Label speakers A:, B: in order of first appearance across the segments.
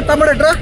A: తమ్ముడట్రా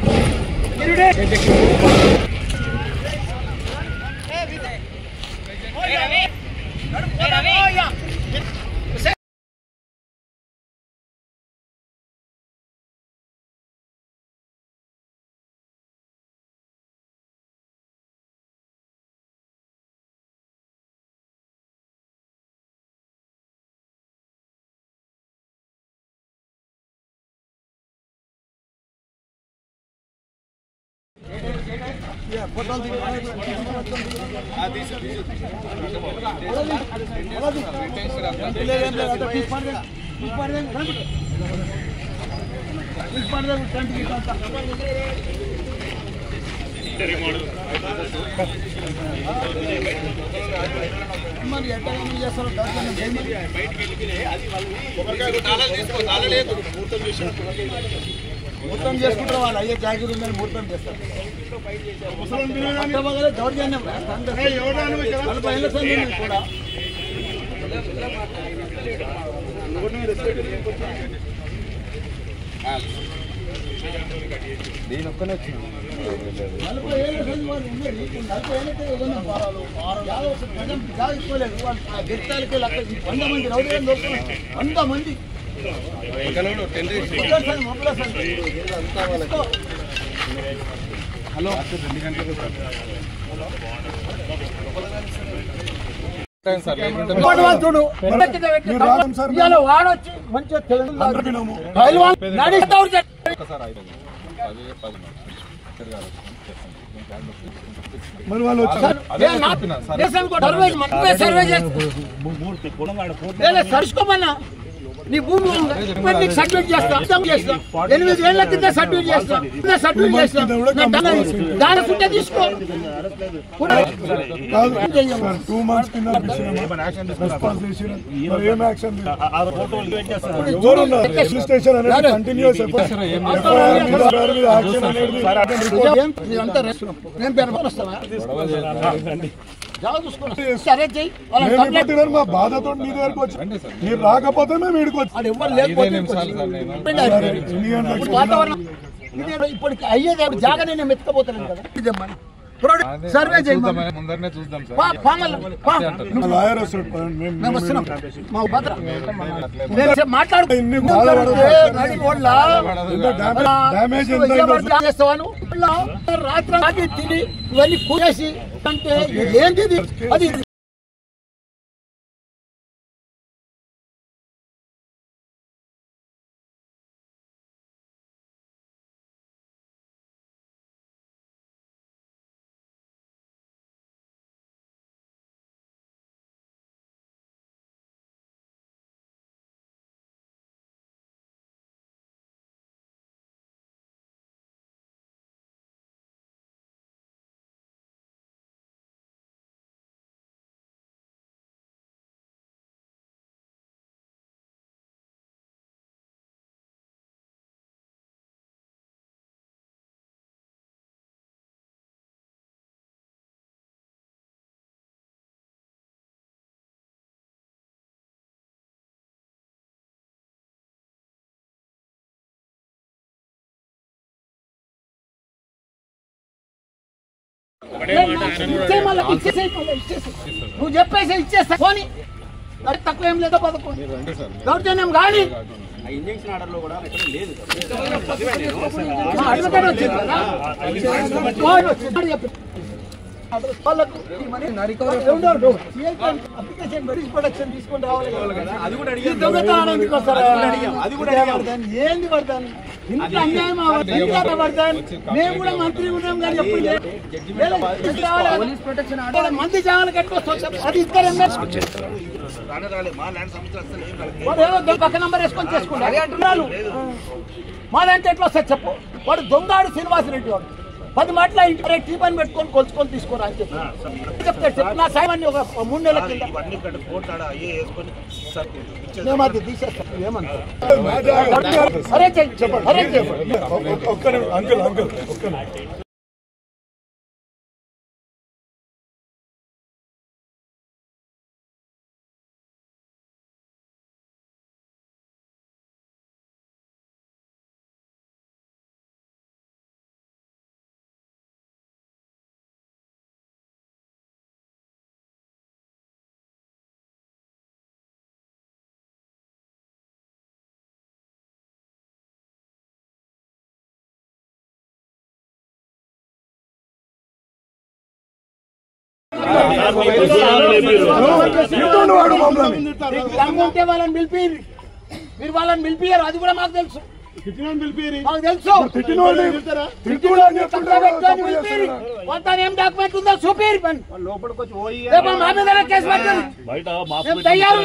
A: ముహూర్తం చేసుకుంటారు వాళ్ళు అయ్యే జాగిరి ఉందని ముహూర్తం చేస్తారు దౌర్జన్యం కూడా నేను ఒక్కనే వచ్చిన 40 ఏళ్ళ సంది వారు ఉన్నారు 40 ఏళ్ళకే ఏదైనా జాగిపోలేదు వాళ్ళు గిరితాలకి 100 మంది రౌడీలను దొరుకుతున్నారు 100 మంది హలో 2 గంటలకు వాడొచ్చి మంచిగా సరుచుకోమన్నా నీ భూమి సర్టిఫికేట్ చేస్తా 8 ఏళ్ల కింద సర్టిఫికేట్ చేస్తా దాని ఫుడ్ తీసుకో
B: 2 months కింద స్టేషన్ అనేది కంటిన్యూస్ మా బాధతో మీ దగ్గరకు వచ్చి మీరు రాకపోతే మేము
A: ఇప్పటికి అయ్యేది జాగా నేను మెత్తకపోతాను కదా ఇదేమ్మని సర్వే
B: ముందరనే చూద్దాం
A: మాట్లాడుతున్నాను రాత్రి తిని ఇవన్నీ కూరేసి అంటే ఏంటిది అది నువ్వు చెప్పేసి ఇచ్చేస్తా పోనీ తక్కువ ఏం లేదో పదకొ దౌర్జన్యం కానీ ఇంజక్షన్ ఆర్డర్ లో కూడా లేదు తీసుకొని రావాలి ఏంది పడతాను ఇంత అన్యాయం పడతాను మేము కూడా మంత్రి ఉన్నాం కానీ ఎప్పుడు మంది జాగాలు కట్టుకోవచ్చు అది ఇద్దరు పక్క నంబర్ వేసుకొని చేసుకుంటారు అంటున్నాను మా దాంట్లో ఎట్లా వస్తుంది చెప్పు వాడు దొంగాడు శ్రీనివాసరెడ్డి వాడు 10 మాటల ఇంటి టీ పని పెట్టుకొని కొలుచుకొని తీసుకోరా అని చెప్తాడు. నా సాయమాన్ని ఒక 3 నెలల కింద మేము అది తీసేస్తాం. ఏమంటారు? అరే చెప్పండి.
B: అంకుల్
A: దమ్ముంటే వాళ్ళని పిలిపి మీరు వాళ్ళని పిలిపియారు. అది కూడా మాకు తెలుసు. మాకు తెలుసు. ఏం డాక్యుమెంట్ ఉందో చూపిరు. మా మీద కేసు పెట్టండి. తయారు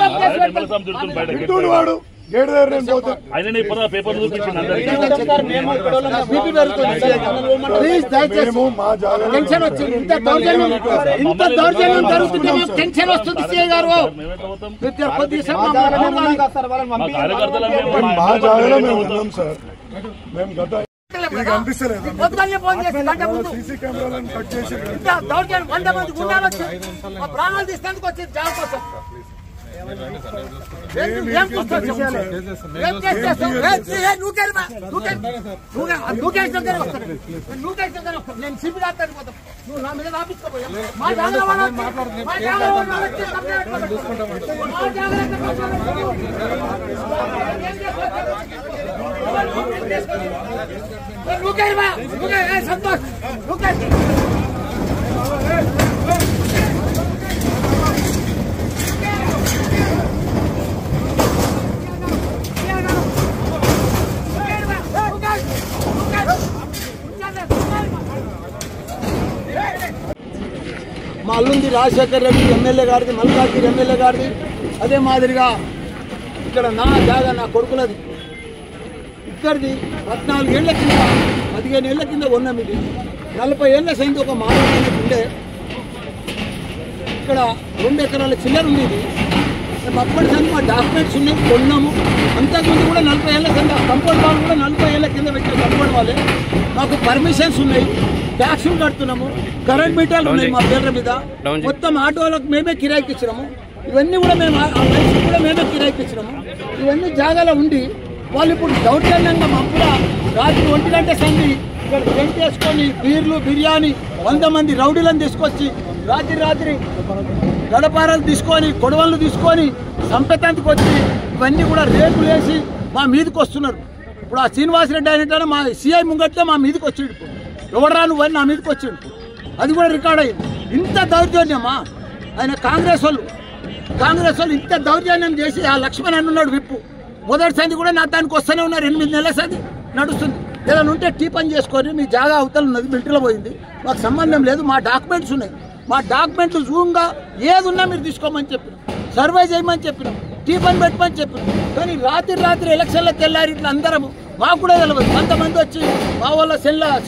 A: టెన్షన్ వచ్చింది. ఇంత దౌర్జన్యం జరుగుతుంటే మాకు టెన్షన్ వస్తుంది. సీఐ గారు దౌర్జన్యం 100 మంది గుండాలు వచ్చి ప్రాణాలు తీసేందుకు వచ్చేది జాబ్ కోసం. నేను సిపి రాస్తాను. నువ్వు నా మీద రాపించుకోపోయా. మా సంతోష్ మా అల్లుంది రాజశేఖర్ రెడ్డి ఎమ్మెల్యే గారిది, మల్కాజ్గిరి ఎమ్మెల్యే గారిది. అదే మాదిరిగా ఇక్కడ నా జాగా నా కొడుకులది. ఇక్కడిది 14 ఏళ్ల కింద 15 ఏళ్ల కింద ఉన్నాం. ఇది 40 ఏళ్ల సైన్స్ ఒక మానవుడు ఉండే. ఇక్కడ 2 ఎకరాల చిల్లర ఉంది. ఇది మేము అప్పటి సంది మా డాక్యుమెంట్స్ ఉన్నాయి, కొన్నాము. అంతకుముందు కూడా 40 ఏళ్ల కింద కంపౌండ్ వాళ్ళు కూడా 40 ఏళ్ల కింద పెట్టే కంపౌండ్ వాళ్ళే. మాకు పర్మిషన్స్ ఉన్నాయి, ట్యాక్సులు కడుతున్నాము, కరెంట్ మీటర్లు ఉన్నాయి మా పేర్ల మీద. మొత్తం ఆటోలకు మేమే కిరాయికి ఇచ్చినాము. ఇవన్నీ కూడా మేము లైఫ్ కూడా మేమే కిరాయికి ఇచ్చినాము. ఇవన్నీ జాగాలో ఉండి వాళ్ళు ఇప్పుడు దౌర్జన్యంగా మప్పుల రాత్రి 1 గంట సంది ఇక్కడ టెంట్ వేసుకొని బీర్లు బిర్యానీ 100 మంది రౌడీలను తీసుకొచ్చి రాత్రి గడపారాలు తీసుకొని కొడవళ్ళు తీసుకొని సంపెతానికి వచ్చి ఇవన్నీ కూడా రేపులు వేసి మా మీదకి వస్తున్నారు. ఇప్పుడు ఆ శ్రీనివాసరెడ్డి అయినట్టు మా సిఐ ముంగట్లో మా మీదకి వచ్చిండు. ఎవడరా నువ్వు అని నా మీదకి వచ్చిండు. అది కూడా రికార్డ్ అయ్యింది. ఇంత దౌర్జన్యమా? ఆయన కాంగ్రెస్ వాళ్ళు ఇంత దౌర్జన్యం చేసి ఆ లక్ష్మణ్ అన్నాడు విప్పు. మొదటి సంది కూడా నా దానికి వస్తూనే ఉన్నారు. 8 నెలల సంది నడుస్తుంది. ఏదైనా ఉంటే టీ పని చేసుకొని మీ జాగా అవతల ఉన్నది, మిలిటరీలో పోయింది, మాకు సంబంధం లేదు. మా డాక్యుమెంట్స్ ఉన్నాయి. మా డాక్యుమెంట్లు జూమ్గా ఏది ఉన్నా మీరు తీసుకోమని చెప్పినాం, సర్వే చేయమని చెప్పినాం, టీ పని పెట్టమని చెప్పినాం. కానీ రాత్రి ఎలక్షన్లకు వెళ్ళారు. ఇట్లా అందరము మాకు కూడా తెలియదు. కొంతమంది వచ్చి మా వాళ్ళ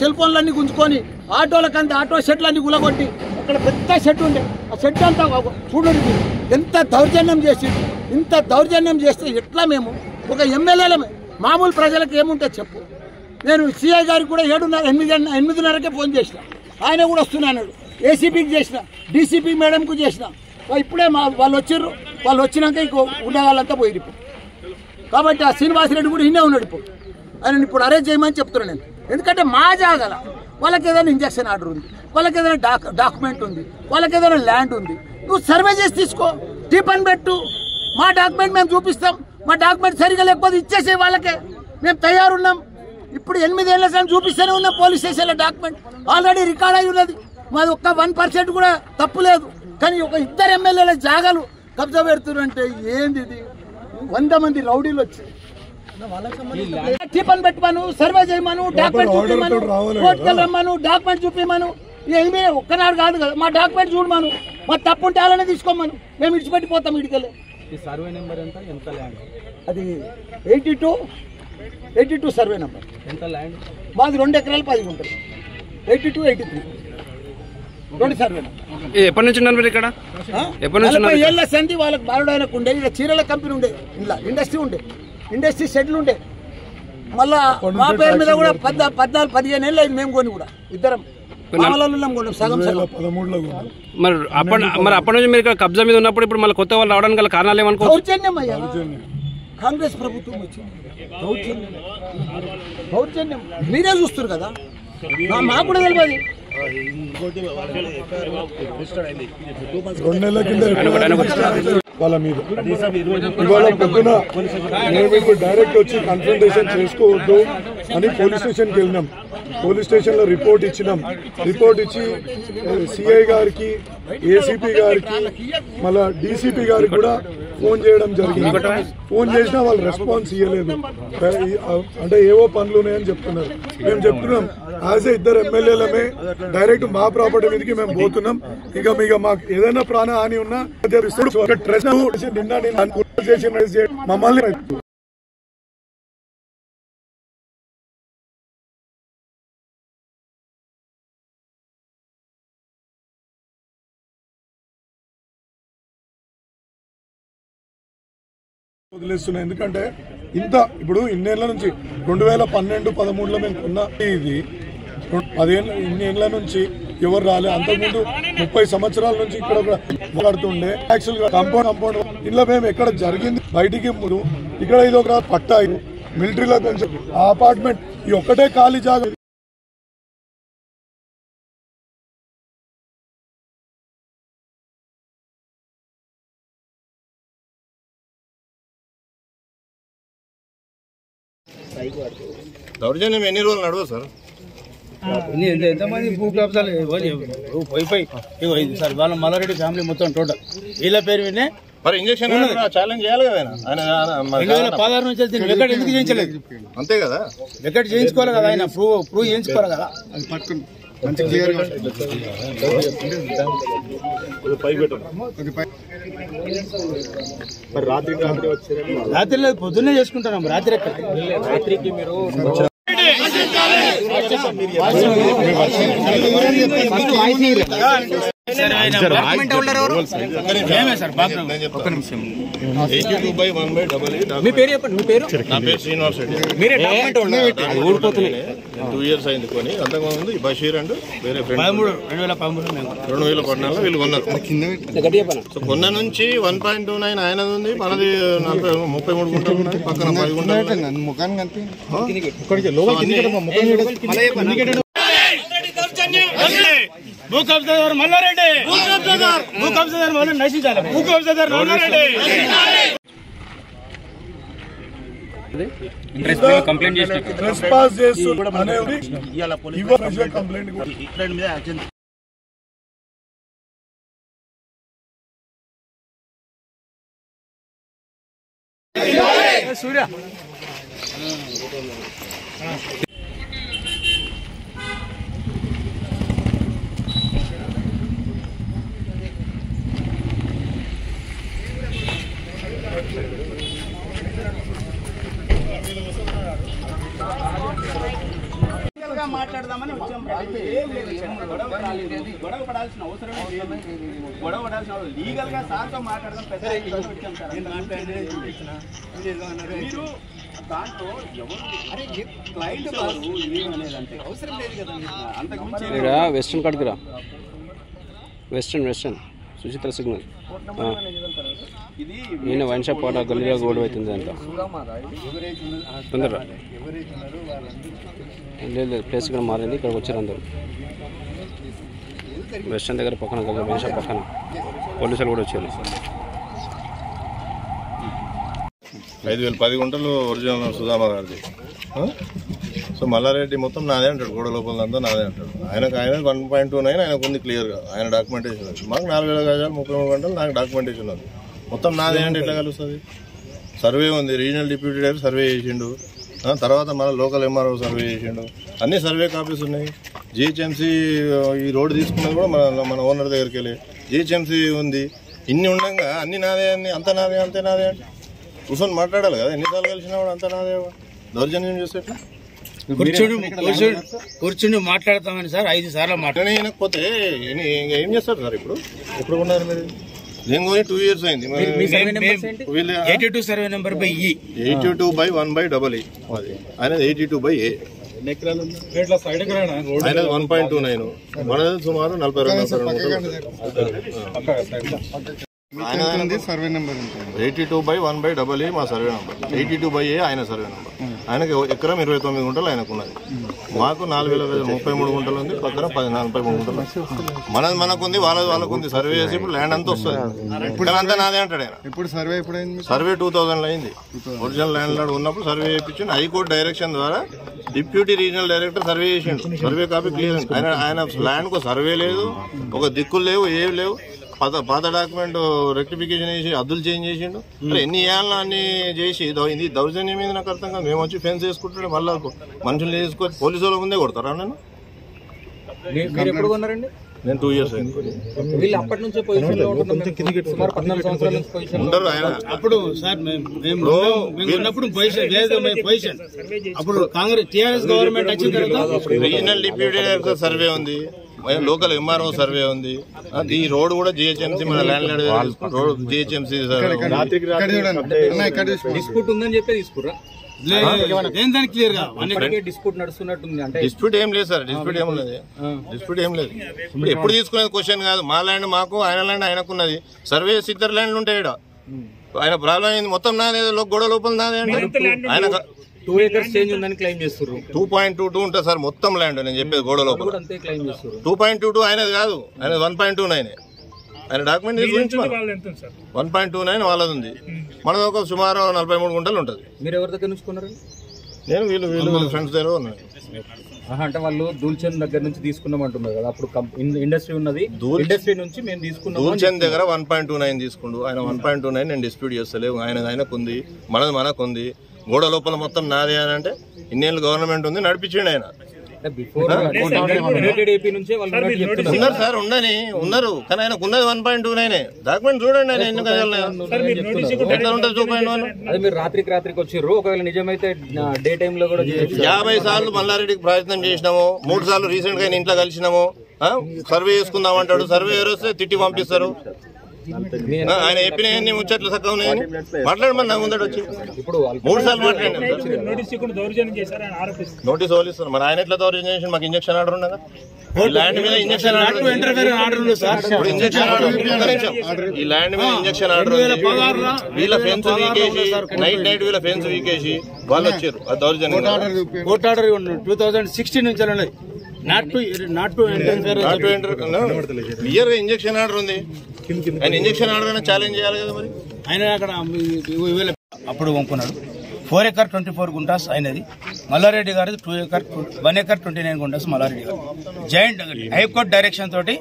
A: సెల్ ఫోన్లన్నీ గుంజుకొని ఆటోలకంతా ఆటో షెడ్లన్నీ గులగొట్టి అక్కడ పెద్ద షెడ్ ఉండే ఆ షెడ్ అంతా చూడండి ఎంత దౌర్జన్యం చేసి. ఇంత దౌర్జన్యం చేస్తే ఎట్లా మేము ఒక ఎమ్మెల్యేలమే మామూలు ప్రజలకు ఏముంటుంది చెప్పు. నేను సిఐ గారికి కూడా 8:30కే ఫోన్ చేసిన, ఆయన కూడా వస్తున్నాడు. ఏసీపీకి చేసిన, డీసీపీ మేడంకు చేసిన. ఇప్పుడే వాళ్ళు వచ్చిర్రు. వాళ్ళు వచ్చినాక ఇంకో ఉండగాళ్ళంతా పోయి ఇప్పుడు. కాబట్టి ఆ శ్రీనివాసరెడ్డి కూడా ఇన్నే ఉన్నాడు. ఇప్పుడు ఆయన ఇప్పుడు అరెస్ట్ చేయమని చెప్తున్నాను నేను. ఎందుకంటే మా జాగాల వాళ్ళకి ఏదైనా ఇంజక్షన్ ఆర్డర్ ఉంది, వాళ్ళకి ఏదైనా డాక్యుమెంట్ ఉంది, వాళ్ళకి ఏదైనా ల్యాండ్ ఉంది. నువ్వు సర్వే చేసి తీసుకో, టీ పని పెట్టు. మా డాక్యుమెంట్ మేము చూపిస్తాం. మా డాక్యుమెంట్ సరిగా లేకపోతే ఇచ్చేసే వాళ్ళకే మేము తయారున్నాం. ఇప్పుడు 8 ఏళ్ల సార్ చూపిస్తూనే ఉన్నాం. పోలీస్ స్టేషన్లో డాక్యుమెంట్ ఆల్రెడీ రికార్డ్ అయి ఉన్నది. మాది ఒక్క 1% కూడా తప్పు లేదు. కానీ ఒక 2 ఎమ్మెల్యేల జాగాలు కబ్జా పెడుతున్నారంటే ఏంది ఇది? 100 మంది రౌడీలు వచ్చి టిఫన్ పెట్టమను, సర్వే చేయమను, డాక్యుమెంట్ చూపిమను, కోర్టుకు రమ్మను, డాక్యుమెంట్ చూపిమను. ఏమీ ఒక్కనాడు కాదు కదా. మా డాక్యుమెంట్ చూడమను, మా తప్పు ఉంటే అలానే తీసుకోమను. మేము ఇడిచిపెట్టిపోతాం ఇడికెళ్ళి.
C: సర్వే నెంబర్ ఎంత ల్యాండ్?
A: అది 82 సర్వే నెంబర్.
C: ఎంత ల్యాండ్?
A: మాది 2 ఎకరాలు 10 గుంటలు. 82, 83 2 సర్వేలు.
D: ఎప్పటి నుంచి ఉన్నారు మీరు ఇక్కడ?
A: 40 ఏళ్ళ సంధి వాళ్ళకి బాలుడాయనకు ఉండే, ఇక్కడ చీరల కంపెనీ ఉండే, ఇలా ఇండస్ట్రీ ఉండే, ఇండస్ట్రీ షెడ్లు ఉండే. మళ్ళా మా పేరు మీద కూడా 14-15 ఏళ్ళు అయింది మేము కొని కూడా ఇద్దరం సగం సగం.
D: మరి అప్పటి నుంచి మీరు ఇక్కడ కబ్జా మీద ఉన్నప్పుడు ఇప్పుడు మళ్ళీ కొత్త వాళ్ళు రావడానికి గల కారణాలు ఏమనుకో?
A: దౌర్జన్యం అయ్యా, కాంగ్రెస్ ప్రభుత్వం వచ్చింది, దౌర్జన్యం మీరే చూస్తారు కదా, మాకు కూడా తెలియదు.
B: 2 నెలల కింద వాళ్ళ మీద ఇవాళ పొద్దున మేము ఇప్పుడు డైరెక్ట్ వచ్చి కన్ఫ్రంటేషన్ చేసుకోవద్దు అని పోలీస్ స్టేషన్కి వెళ్ళినాం. పోలీస్ స్టేషన్లో రిపోర్ట్ ఇచ్చినాం. రిపోర్ట్ ఇచ్చి సిఐ గారికి, ఏసీపీ గారికి, మళ్ళా డీసీపీ గారికి కూడా ఫోన్ చేయడం జరిగింది. ఫోన్ చేసినా వాళ్ళు రెస్పాన్స్ ఇవ్వలేదు. అంటే ఏవో పనులు ఉన్నాయని చెప్తున్నారు. మేము చెప్తున్నాం యాజ్ ఏ 2 ఎమ్మెల్యేలమే డైరెక్ట్ మా ప్రాపర్టీ మీదకి మేము పోతున్నాం. ఇక మాకు ఏదైనా ప్రాణహాని ఉన్నా మమ్మల్ని వదిలేస్తున్నాయి. ఎందుకంటే ఇప్పుడు ఇన్నేళ్ల నుంచి 2012-13లో మేము కొన్న ఇది 10 ఇన్నేళ్ల నుంచి ఎవరు రాలే. అంతకుముందు 30 సంవత్సరాల నుంచి ఇక్కడ మాట్లాడుతుండే యాక్చువల్గా కాంపౌండ్ ఇంట్లో మేము ఎక్కడ జరిగింది బయటికి ఇక్కడ ఇది ఒక పట్టా మిలిటరీలో కొంచెం ఆ అపార్ట్మెంట్ ఈ ఒక్కటే ఖాళీ జాగా.
E: దౌర్జన్యం ఎన్ని రోజులు నడవదు సార్?
C: ఎంతమంది భూ కబ్జాలు వైఫై సార్ వాళ్ళ మల్లారెడ్డి ఫ్యామిలీ మొత్తం టోటల్ వీళ్ళ పేరు వినే.
E: మరి ఇంజక్షన్ ఛాలెంజ్ చేయాలి కదా,
C: 2016 నుంచి రికార్డ్ ఎందుకు చేయించలేదు?
E: అంతే కదా,
C: రికార్డ్ చేయించుకోవాలి కదా, ఆయన ప్రూవ్ చేయించుకోవాలి కదా. రాత్రి లేదు, పొద్దున్నే చేసుకుంటున్నాం. రాత్రికి మీరు
D: మీ పేరు చెప్పండి. మీ పేరు?
E: నా పేరు శ్రీనివాస్ రెడ్డి. 2 years అయింది కొని. అంతకుముందు బషీర్ అండ్ వేరే ఫ్రెండ్ 2014లో వీళ్ళు కొన్నారు. సో కొన్న నుంచి 1.29 ఆయనది ఉంది, మనది 33 గుంటలు ఉన్నాయి, పక్కన 10 గుంటలు.
C: భూ కబ్జాదారు మల్లారెడ్డి, భూ కబ్జాదారు మల్లారెడ్డి నశించాలి, భూ కబ్జాదారు మల్లారెడ్డి.
D: కంప్లైంట్ చేసి
A: సూర్య మాట్లాడదామని వచ్చాం. గొడవ పడాల్సిన అవసరం లీగల్ గా సార్తో మాట్లాడదాం. మీరు దాంట్లో ఎవరు క్లయింట్ అనేదంటే అవసరం లేదు కదా. అంతకుమించి
D: వెస్టర్న్ కాడికి రా, వెస్టర్న్ సుచిత్ర సిగ్నల్ నేను వైన్ షాప్ పాట గల్లీలో గొడవ అవుతుంది అంట. తొందరరా లేదు, ప్లేస్ ఇక్కడ మారింది. ఇక్కడికి వచ్చారు అందరూ. వెస్టర్న్ దగ్గర పక్కన వైన్ షాప్ పక్కన పోలీసులు కూడా వచ్చారు.
E: 10 గుంటలు ఒరిజినల్ సుధామా గారిది. సో మల్లారెడ్డి మొత్తం నాదే అంటాడు, గోడ లోపలంతా నాదే అంటాడు. ఆయన 1.29 ఆయనకు ఉంది క్లియర్గా, ఆయన డాక్యుమెంటేషన్ ఉంది. మాకు 4000 గజాలు 33 గంటలు నాకు డాక్యుమెంటేషన్ ఉంది. మొత్తం నాదే అంటే ఎట్లా కలుస్తుంది? సర్వే ఉంది, రీజనల్ డిప్యూటీ డైరెక్టర్ సర్వే చేసిండు, తర్వాత మన లోకల్ ఎంఆర్ఓ సర్వే చేసిండు, అన్ని సర్వే కాపీస్ ఉన్నాయి. జిహెచ్ఎంసీ ఈ రోడ్డు తీసుకున్నది కూడా మన ఓనర్ దగ్గరికి వెళ్ళి జిహెచ్ఎంసీ ఉంది. ఇన్ని ఉండగా అన్ని నాదే, అంత నాదే, అంతే నాదే అంటే కూర్చొని మాట్లాడాలి కదా. ఎన్నిసార్లు కలిసినా కూడా అంత నాదే, దౌర్జన్యం చేసేట్టు.
C: కూర్చుని మాట్లాడతామని సార్ 5 సార్లు
E: అట్లనే వినకపోతే ఏం చేస్తారు సార్? ఇప్పుడు ఉన్నారు మీరు? నేను కొని 2 years అయింది.
C: 82 survey number by E
E: 82/1/AA అది అనేది 82/A. ఆయన 1.29 మనది సుమారు 42
B: సర్వే నెంబర్
E: 82/1/AA మా సర్వే నెంబర్, 82/A ఆయన సర్వే నెంబర్. ఆయనకి ఎకరం 29 గుంటలు ఆయనకు ఉన్నది. మాకు 4033 గుంటలు ఉంది, పక్కన 43 గుంటలు మనకుంది, వాళ్ళకు ఉంది. సర్వే చేసి ఇప్పుడు ల్యాండ్ అంతా వస్తుంది. ఇప్పుడు అంతా నాదే అంటాడు ఆయన.
B: ఇప్పుడు సర్వే ఎప్పుడైంది?
E: సర్వే 2000 అయింది. ఒరిజినల్ ల్యాండ్ లార్డ్ ఉన్నప్పుడు సర్వే చేయించండి. హైకోర్టు డైరెక్షన్ ద్వారా డిప్యూటీ రీజనల్ డైరెక్టర్ సర్వే చేసిండు. Survey copy clear. ఆయన ల్యాండ్ కు సర్వే లేదు, ఒక దిక్కులు లేవు, ఏవి లేవు. పాత డాక్యుమెంట్ రెక్టిఫికేషన్ చేసి అద్దులు చేంజ్ చేసిండు. ఎన్ని ఏళ్ళ అన్ని చేసి ఇది దౌర్జన్యం మీద నాకు అర్థం కాదు. మేము వచ్చి ఫెన్స్ వేసుకుంటుంటే మళ్ళీ మనుషులు చేసుకొని పోలీసు వాళ్ళ ముందే కొడతారా? నన్ను
C: ఎప్పుడు కొన్నారండి?
E: నేను 2 years అయింది.
C: వీళ్ళు అప్పటి నుంచే ఉండరు ఆయన. అప్పుడు సార్ ఉన్నప్పుడు పొజిషన్ అప్పుడు కాంగ్రెస్ టీఆర్ఎస్ గవర్నమెంట్ వచ్చిన తర్వాత
E: రీజనల్ డిప్యూటీ డైరెక్టర్ సర్వే ఉంది, లోకల్ MRO సర్వే ఉంది. ఈ రోడ్ కూడా GHMC మన land lord road GHMC
C: dispute ఉందని చెప్పి తీసుకురా క్లియర్ గా డిస్ప్యూట్ నడుస్తున్నట్టుంది. అంటే
E: డిస్ప్యూట్ ఏం లేదు సార్, డిస్ప్యూట్ ఏం లేదు. ఇప్పుడు ఎప్పుడు తీసుకునేది క్వశ్చన్ కాదు. మా ల్యాండ్ మాకు, ఆయన ల్యాండ్ ఆయనకున్నది. సర్వే ఇద్దరు ల్యాండ్లు ఉంటాయి. ఆయన ప్రాబ్లం అయింది మొత్తం నాదే, గొడవ లోపల నాదే అంటే ఆయన
C: 2 acres చేంజ్ ఉందని క్లెయిమ్ చేస్తారు.
E: 2.22 ఉంటుంది సార్ మొత్తం ల్యాండ్. నేను చెప్పేది గోడ లోపల 2.22 ఆయనది కాదు, ఆయన 1.29. ఆయన డాక్యుమెంట్ 1.29 వాళ్ళది ఉంది. మనది ఒక సుమారు 43 గుంటలు ఉంటుంది.
C: మీరు ఎవరి దగ్గర నుంచి కొన్నారు?
E: నేను వీళ్ళు ఫ్రెండ్స్ దగ్గర ఉన్నాయి.
C: అంటే వాళ్ళు దూల్చంద్ దగ్గర నుంచి తీసుకున్నాం అంటున్నారు కదా. అప్పుడు ఇండస్ట్రీ ఉన్నది, ఇండస్ట్రీ నుంచి మేము తీసుకున్నాం.
E: దూల్చంద్ దగ్గర 1.29 తీసుకుండు ఆయన. 1.29 నేను డిస్ప్యూట్ చేస్తలేవు. ఆయనకు ఉంది, మనది మనకుంది. గోడ లోపల మొత్తం నాదే అని అంటే ఇన్నేళ్ళు గవర్నమెంట్ ఉంది, నడిపించండి ఆయన. ఉన్నారు సార్, ఉన్నారు. కానీ ఆయనకు ఉన్నది 1.29. డాక్యుమెంట్ చూడండి. ఆయన ఎన్ని ఉంటుంది 2.1.
C: మీరు రాత్రికి వచ్చారు. ఒకవేళ నిజమైతే డే టైమ్ లో కూడా
E: 50 సార్లు మల్లారెడ్డికి ప్రయత్నం చేసినాము. 3 సార్లు రీసెంట్ గా ఇంట్లో కలిసినాము. సర్వే చేసుకుందాం అంటాడు. సర్వే వస్తే తిట్టి పంపిస్తారు. ఆయన చెప్పిన ముచ్చట్లు చక్కగా ఉన్నాయని మాట్లాడమని నాకు ముందట వచ్చి 3 సార్లు మాట్లాడినాం. నోటీస్ ఓలిస్తారు. మరి ఆయన ఎట్లా దౌర్జన్యం చేసి మాకు ఇంజక్షన్ ఆర్డర్ ఉన్నదా? ల్యాండ్ మీద ఇంజక్షన్ ఆర్డర్, ఈ ల్యాండ్ మీద ఇంజక్షన్ ఆర్డర్. వీళ్ళ ఫెన్స్ వీకేసి నైట్ వీళ్ళ ఫెన్స్ వీకేసి వాళ్ళు వచ్చారు. అది దౌర్జన్యం.
C: కోర్టు ఆర్డర్ 2016 నుంచి నాట్ టు
E: క్లియర్ గా ఇంజక్షన్ ఆర్డర్ ఉంది. ఆయన ఇంజక్షన్ ఆర్డర్ అయినా ఛాలెంజ్ చేయాలి కదా. మరి
C: ఆయన అక్కడ అప్పుడు వంకున్నాడు. 4 acres 24 గుంటాస్ అయినది. మల్లారెడ్డి గారు 1 acre 29 గుంటాస్ మల్లారెడ్డి గారు. జాయింట్ హైకోర్టు డైరెక్షన్ తోటి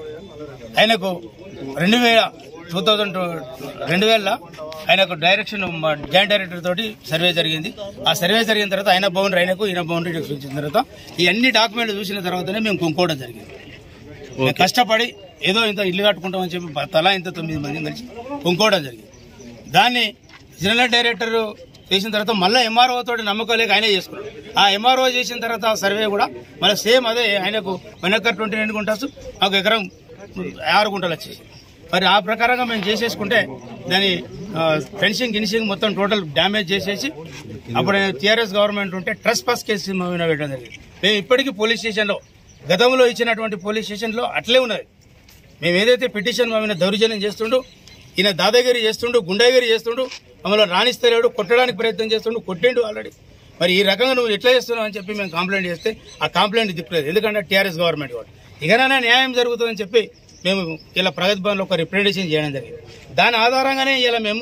C: ఆయనకు 2000 ఆయనకు డైరెక్షన్ జాయింట్ డైరెక్టర్ తోటి సర్వే జరిగింది. ఆ సర్వే జరిగిన తర్వాత ఆయన బౌండరీ ఆయనకు, ఈయన బౌండరీ చూసిన తర్వాత ఈ అన్ని డాక్యుమెంట్లు చూసిన తర్వాతనే మేము కొనుక్కోవడం జరిగింది. మేము కష్టపడి ఏదో ఇంత ఇల్లు కట్టుకుంటామని చెప్పి తలా ఇంత 9 మంది కలిసి కొనుక్కోవడం జరిగింది. దాన్ని జనరల్ డైరెక్టర్ చేసిన తర్వాత మళ్ళీ MRO తోటి నమ్మకం లేక ఆయనే చేసుకున్నాడు. ఆ MRO చేసిన తర్వాత సర్వే కూడా మళ్ళీ సేమ్ అదే. ఆయనకు 1 acre 29 గుంటాసు, మాకు ఎకరం 6 గుంటలు వచ్చేసి. మరి ఆ ప్రకారంగా మేము చేసేసుకుంటే దాని ఫెన్సింగ్ గిన్సింగ్ మొత్తం టోటల్ డ్యామేజ్ చేసేసి అప్పుడు టీఆర్ఎస్ గవర్నమెంట్ ఉంటే ట్రస్ పాస్ కేసు మీద పెట్టడం జరిగింది. మేము ఇప్పటికీ పోలీస్ స్టేషన్లో గతంలో ఇచ్చినటువంటి పోలీస్ స్టేషన్లో అట్లే ఉన్నది. మేము ఏదైతే పిటిషన్ మా దౌర్జన్యం చేస్తుండో, ఈయన దాదాగిరి చేస్తుండు, గుండాగిరి చేస్తుండు, మమ్మల్ని రాణిస్తలేడు, కొట్టడానికి ప్రయత్నం చేస్తుండు, కొట్టిండు ఆల్రెడీ. మరి ఈ రకంగా నువ్వు ఎట్లా చేస్తున్నావు అని చెప్పి మేము కంప్లైంట్ చేస్తే ఆ కంప్లైంట్ దిక్కులేదు. ఎందుకంటే టీఆర్ఎస్ గవర్నమెంట్ కూడా ఇకనైనా న్యాయం జరుగుతుందని చెప్పి మేము ఇలా ప్రగతి భవన్లో ఒక రిప్రజెంటేషన్ చేయడం జరిగింది. దాని ఆధారంగానే ఇలా మేము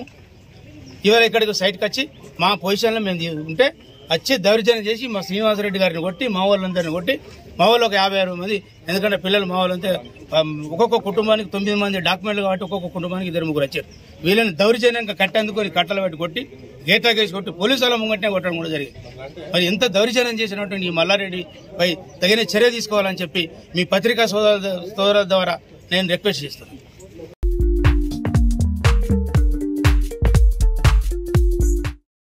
C: ఇవాళ ఇక్కడికి సైట్కి వచ్చి మా పొజిషన్లో మేము ఉంటే వచ్చి దౌర్జన్యం చేసి మా శ్రీనివాసరెడ్డి గారిని కొట్టి, మా వాళ్ళందరిని కొట్టి, మా వాళ్ళు ఒక 56 మంది, ఎందుకంటే పిల్లలు మా వాళ్ళంతా ఒక్కొక్క కుటుంబానికి 9 మంది డాక్యుమెంట్లు కాబట్టి ఒక్కొక్క కుటుంబానికి 2-3 వచ్చారు. వీళ్ళని దౌర్జన్యంగా కట్టేందుకొని కట్టలు పెట్టి కొట్టి, గేట్లా కేసి కొట్టి, పోలీసు వాళ్ళ ముంగట్నే కొట్టడం కూడా జరిగింది. మరి ఎంత దౌర్జన్యం చేసినటువంటి ఈ మల్లారెడ్డి పై తగిన చర్య తీసుకోవాలని చెప్పి మీ పత్రికా సోదరుల ద్వారా నేను రిక్వెస్ట్ చేస్తున్నాను.